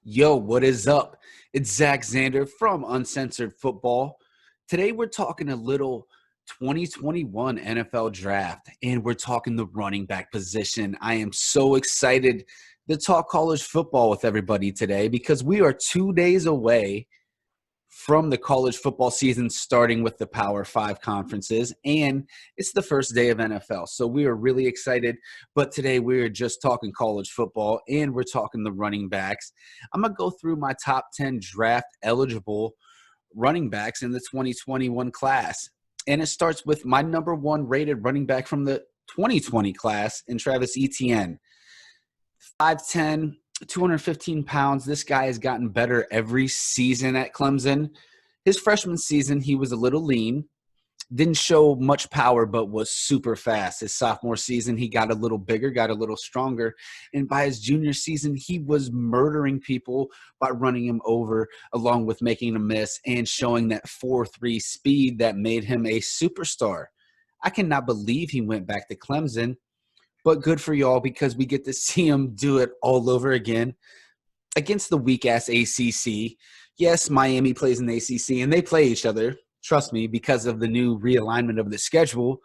Yo, what is up? It's Zack from Uncensored Football. Today we're talking a little 2021 NFL draft, and we're talking the running back position. I am so excited to talk college football with everybody today because we are 2 days away from the college football season starting with the Power 5 conferences, and it's the first day of NFL. So we are really excited, but today we are just talking college football, and we're talking the running backs. I'm going to go through my top 10 draft-eligible running backs in the 2021 class, and it starts with my number one rated running back from the 2020 class in Travis Etienne. 5'10", 215 pounds. This guy has gotten better every season at Clemson. His freshman season, he was a little lean, didn't show much power, but was super fast. His sophomore season, he got a little bigger, got a little stronger. And by his junior season, he was murdering people by running him over, along with making a miss and showing that 4.3 speed that made him a superstar. I cannot believe he went back to Clemson. But good for y'all because we get to see him do it all over again against the weak-ass ACC. Yes, Miami plays in the ACC, and they play each other, trust me, because of the new realignment of the schedule.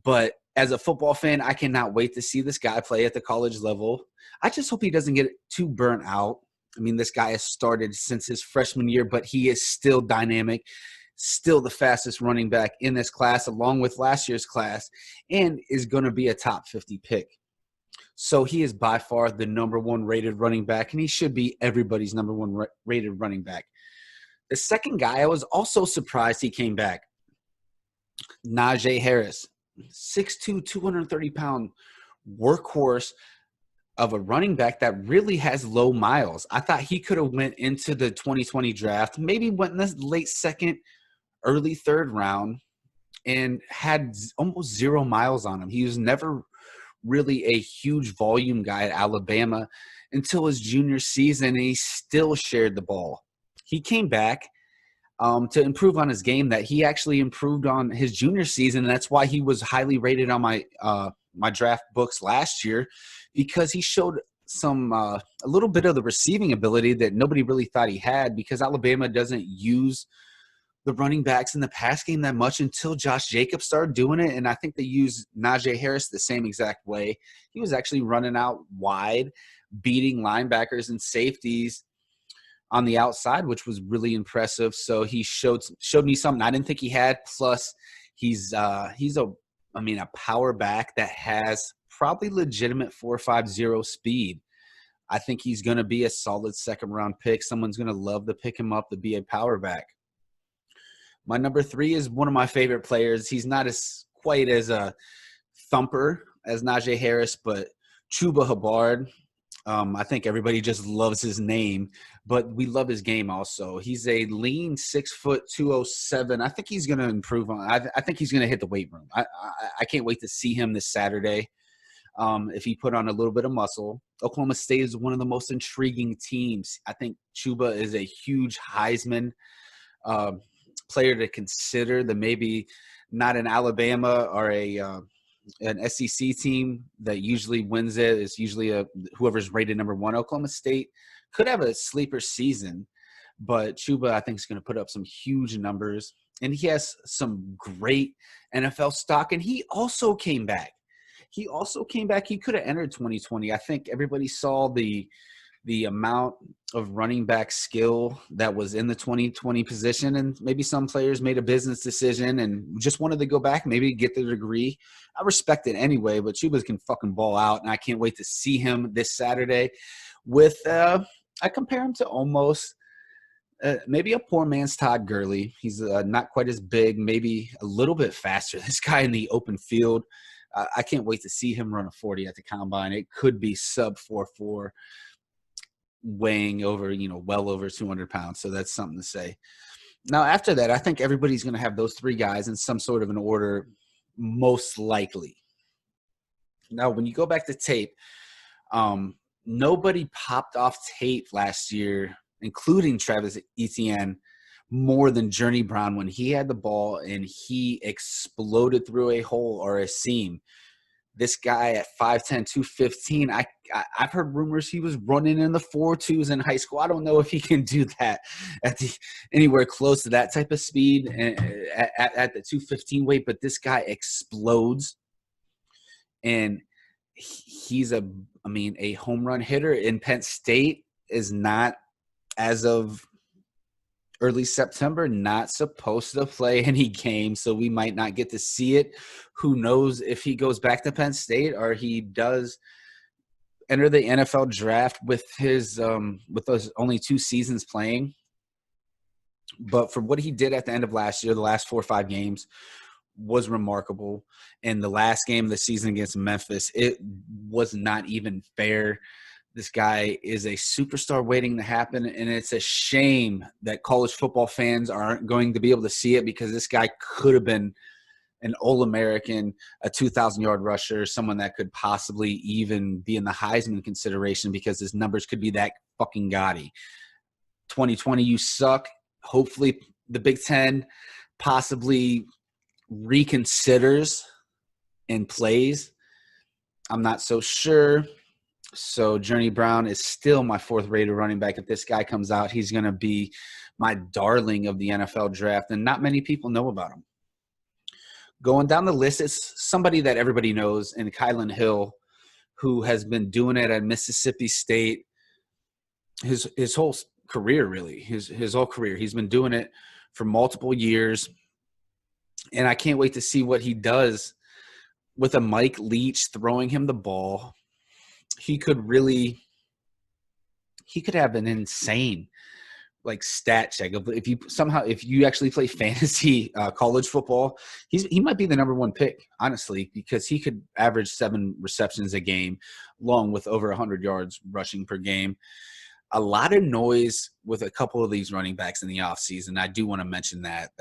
But as a football fan, I cannot wait to see this guy play at the college level. I just hope he doesn't get too burnt out. I mean, this guy has started since his freshman year, but he is still dynamic. Still the fastest running back in this class, along with last year's class, and is going to be a top 50 pick. So he is by far the number one rated running back, and he should be everybody's number one rated running back. The second guy, I was also surprised he came back. Najee Harris, 6'2", 230-pound workhorse of a running back that really has low miles. I thought he could have went into the 2020 draft, maybe went in the late second, early third round, and had almost 0 miles on him. He was never really a huge volume guy at Alabama until his junior season, and he still shared the ball. He came back to improve on his game that he actually improved on his junior season, and that's why he was highly rated on my draft books last year, because he showed a little bit of the receiving ability that nobody really thought he had, because Alabama doesn't use the running backs in the pass game that much until Josh Jacobs started doing it. And I think they used Najee Harris the same exact way. He was actually running out wide, beating linebackers and safeties on the outside, which was really impressive. So he showed me something I didn't think he had. Plus, he's a power back that has probably legitimate 4.50 speed. I think he's going to be a solid second-round pick. Someone's going to love to pick him up to be a power back. My number 3 is one of my favorite players. He's not quite as a thumper as Najee Harris, but Chuba Hubbard. I think everybody just loves his name, but we love his game also. He's a lean 6 foot 207. I think he's going to improve on. I think he's going to hit the weight room. I can't wait to see him this Saturday. If he put on a little bit of muscle. Oklahoma State is one of the most intriguing teams. I think Chuba is a huge Heisman player to consider, that maybe not an Alabama or an SEC team that usually wins it. It's usually whoever's rated number 1. Oklahoma State could have a sleeper season, but Chuba, I think, is going to put up some huge numbers, and he has some great NFL stock, and he also came back. He could have entered 2020. I think everybody saw the amount of running back skill that was in the 2020 position, and maybe some players made a business decision and just wanted to go back, maybe get the degree. I respect it anyway, but Chuba can fucking ball out, and I can't wait to see him this Saturday with I compare him to almost maybe a poor man's Todd Gurley. He's not quite as big, maybe a little bit faster. This guy in the open field, I can't wait to see him run a 40 at the combine. It could be sub 4.4. weighing over, well over 200 pounds. So that's something to say. Now, after that, I think everybody's going to have those 3 guys in some sort of an order, most likely. Now, when you go back to tape, nobody popped off tape last year, including Travis Etienne, more than Journey Brown when he had the ball and he exploded through a hole or a seam. This guy at 5'10", 215, I've heard rumors he was running in the 4.2s in high school. I don't know if he can do that anywhere close to that type of speed at the 215 weight, but this guy explodes. And he's a home run hitter in Penn State is not, as of early September, not supposed to play any games, so we might not get to see it. Who knows if he goes back to Penn State or he does enter the NFL draft with those only 2 seasons playing. But for what he did at the end of last year, the last 4 or 5 games was remarkable. And the last game of the season against Memphis, it was not even fair. This guy is a superstar waiting to happen, and it's a shame that college football fans aren't going to be able to see it, because this guy could have been an All-American, a 2,000-yard rusher, someone that could possibly even be in the Heisman consideration, because his numbers could be that fucking gaudy. 2020, you suck. Hopefully the Big Ten possibly reconsiders and plays. I'm not so sure. So Journey Brown is still my 4th-rated running back. If this guy comes out, he's going to be my darling of the NFL draft, and not many people know about him. Going down the list, it's somebody that everybody knows, and Kylan Hill, who has been doing it at Mississippi State his whole career, really, his whole career. He's been doing it for multiple years, and I can't wait to see what he does with a Mike Leach throwing him the ball. He could have an insane stat check. If you actually play fantasy college football, he might be the number 1 pick, honestly, because he could average 7 receptions a game, along with over 100 yards rushing per game. A lot of noise with a couple of these running backs in the offseason. I do want to mention that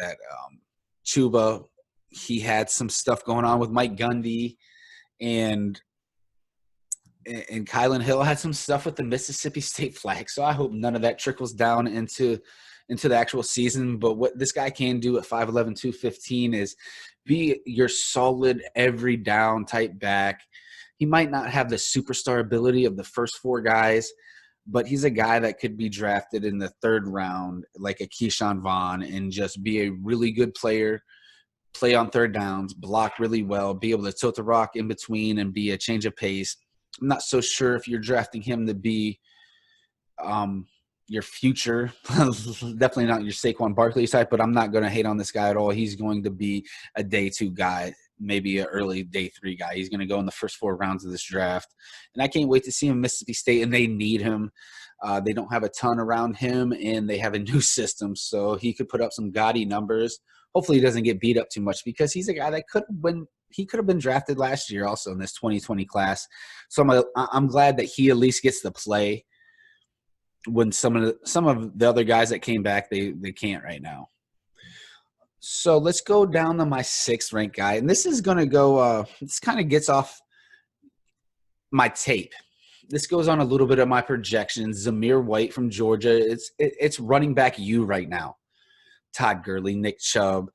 Chuba, he had some stuff going on with Mike Gundy, and Kylan Hill had some stuff with the Mississippi State flag. So I hope none of that trickles down into the actual season. But what this guy can do at 5'11", 215 is be your solid every down type back. He might not have the superstar ability of the first 4 guys, but he's a guy that could be drafted in the 3rd round, like a Keyshawn Vaughn, and just be a really good player, play on 3rd downs, block really well, be able to tilt the rock in between and be a change of pace. I'm not so sure if you're drafting him to be your future. Definitely not your Saquon Barkley type, but I'm not going to hate on this guy at all. He's going to be a day 2 guy, maybe an early day 3 guy. He's going to go in the first 4 rounds of this draft. And I can't wait to see him in Mississippi State, and they need him. They don't have a ton around him, and they have a new system, so he could put up some gaudy numbers. Hopefully he doesn't get beat up too much, because he's a guy that could have been drafted last year also in this 2020 class. So I'm glad that he at least gets to play when some of the other guys that came back, they can't right now. So let's go down to my 6th ranked guy. And this is going to go this kind of gets off my tape. This goes on a little bit of my projections. Zamir White from Georgia. It's running back you right now. Todd Gurley, Nick Chubb,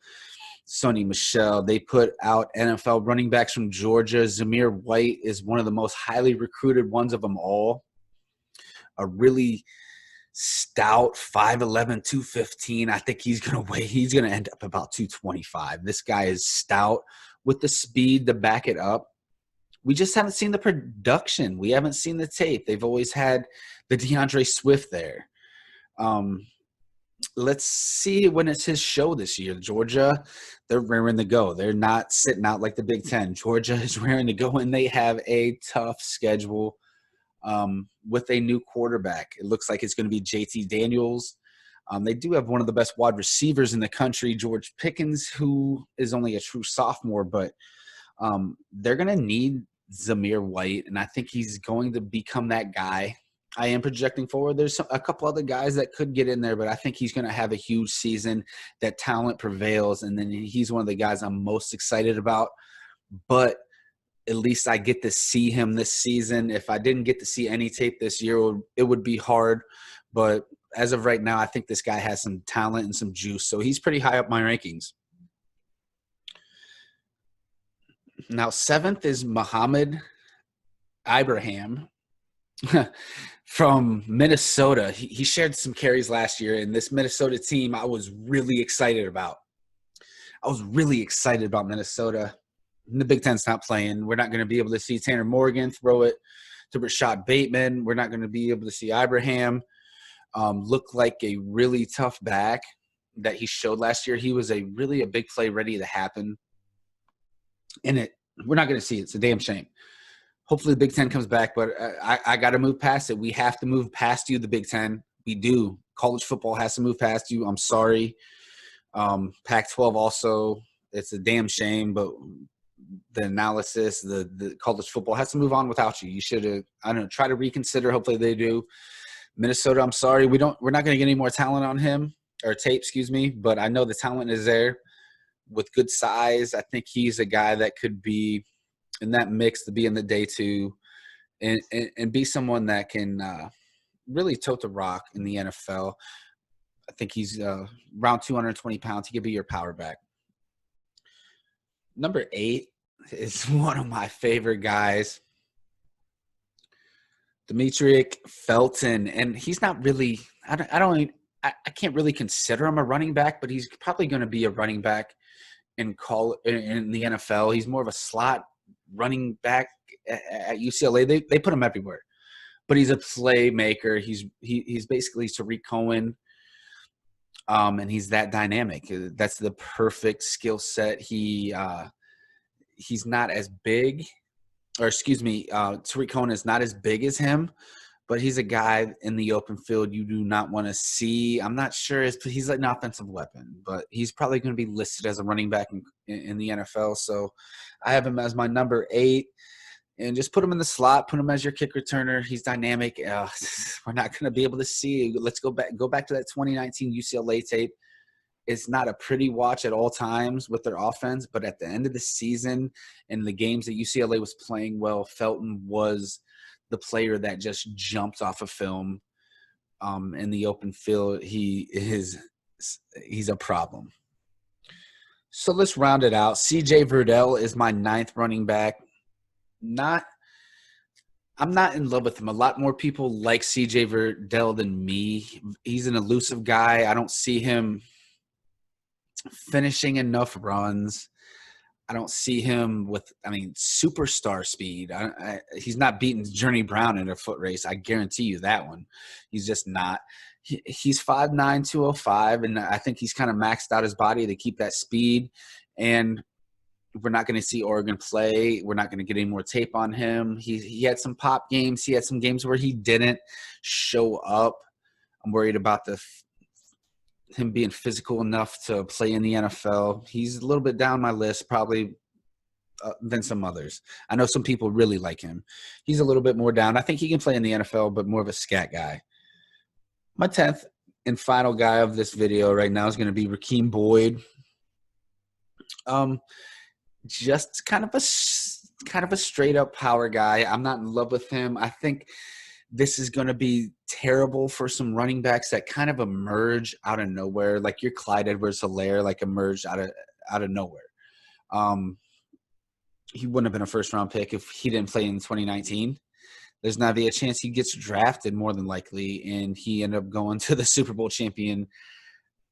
Sonny Michel. They put out NFL running backs from Georgia. Zamir White is one of the most highly recruited ones of them all. A really stout 5'11", 215. I think he's going to end up about 225. This guy is stout with the speed to back it up. We just haven't seen the production. We haven't seen the tape. They've always had the DeAndre Swift there. Let's see when it's his show this year. Georgia, they're raring to go. They're not sitting out like the Big Ten. Georgia is raring to go, and they have a tough schedule with a new quarterback. It looks like it's going to be JT Daniels. They do have one of the best wide receivers in the country, George Pickens, who is only a true sophomore, but they're going to need Zamir White, and I think he's going to become that guy. I am projecting forward. There's a couple other guys that could get in there, but I think he's going to have a huge season. That talent prevails, and then he's one of the guys I'm most excited about. But at least I get to see him this season. If I didn't get to see any tape this year, it would be hard. But as of right now, I think this guy has some talent and some juice. So he's pretty high up my rankings. Now, seventh is Muhammad Ibrahim from Minnesota. He shared some carries last year, and this Minnesota team I was really excited about. I was really excited about Minnesota. The Big Ten's not playing. We're not going to be able to see Tanner Morgan throw it to Rashad Bateman. We're not going to be able to see Ibrahim look like a really tough back that he showed last year. He was a big play ready to happen. And we're not going to see it. It's a damn shame. Hopefully the Big Ten comes back, but I got to move past it. We have to move past you, the Big Ten. We do. College football has to move past you. I'm sorry. Pac-12 also, it's a damn shame, but the analysis, the college football has to move on without you. You should have, I don't know, try to reconsider. Hopefully they do. Minnesota, I'm sorry. We're not going to get any more talent on him or tape, excuse me, but I know the talent is there with good size. I think he's a guy that could be in that mix to be in the day two and be someone that can really tote the rock in the NFL. I think he's around 220 pounds. He could be your power back. Number 8 is one of my favorite guys, Demetric Felton, and he's not really. I can't really consider him a running back, but he's probably going to be a running back in the NFL. He's more of a slot running back at UCLA. They put him everywhere, but he's a playmaker. He's basically Tariq Cohen, and he's that dynamic. That's the perfect skill set. He's not as big. Or excuse me, Tariq Cohen is not as big as him, but he's a guy in the open field you do not want to see. I'm not sure he's like an offensive weapon, but he's probably going to be listed as a running back in the NFL. So I have him as my number 8, and just put him in the slot, put him as your kick returner. He's dynamic. We're not going to be able to see. Let's go back to that 2019 UCLA tape. It's not a pretty watch at all times with their offense, but at the end of the season and the games that UCLA was playing well, Felton was the player that just jumped off of film in the open field. He's a problem. So let's round it out. CJ Verdell is my 9th running back. I'm not in love with him. A lot more people like CJ Verdell than me. He's an elusive guy. I don't see him finishing enough runs. I don't see him with, superstar speed. He's not beating Journey Brown in a foot race. I guarantee you that one. He's just not. He's 5'9", 205, and I think he's kind of maxed out his body to keep that speed. And we're not going to see Oregon play. We're not going to get any more tape on him. He had some pop games. He had some games where he didn't show up. I'm worried about him being physical enough to play in the NFL. He's a little bit down my list probably than some others. I know some people really like him. He's a little bit more down. I think he can play in the NFL, but more of a scat guy. My 10th and final guy of this video right now is going to be Rakeem Boyd. Just kind of a straight up power guy. I'm not in love with him. I think this is going to be terrible for some running backs that kind of emerge out of nowhere, like your Clyde Edwards-Helaire, like emerged out of nowhere. He wouldn't have been a first-round pick if he didn't play in 2019. There's not a chance he gets drafted, more than likely, and he ended up going to the Super Bowl champion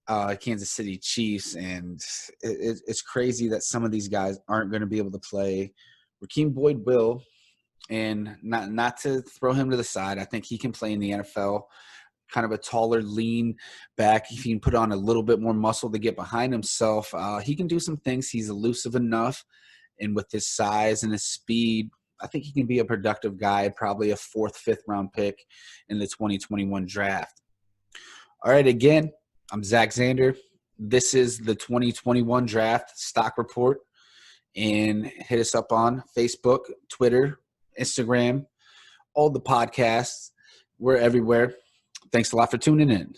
Kansas City Chiefs, and it's crazy that some of these guys aren't going to be able to play. Rakeem Boyd will. And not to throw him to the side, I think he can play in the NFL. Kind of a taller, lean back. If he can put on a little bit more muscle to get behind himself, he can do some things. He's elusive enough, and with his size and his speed, I think he can be a productive guy, probably a 4th, 5th round pick in the 2021 draft. All right, again, I'm Zack Zander. This is the 2021 draft stock report, and hit us up on Facebook, Twitter, Instagram, all the podcasts. We're everywhere. Thanks a lot for tuning in.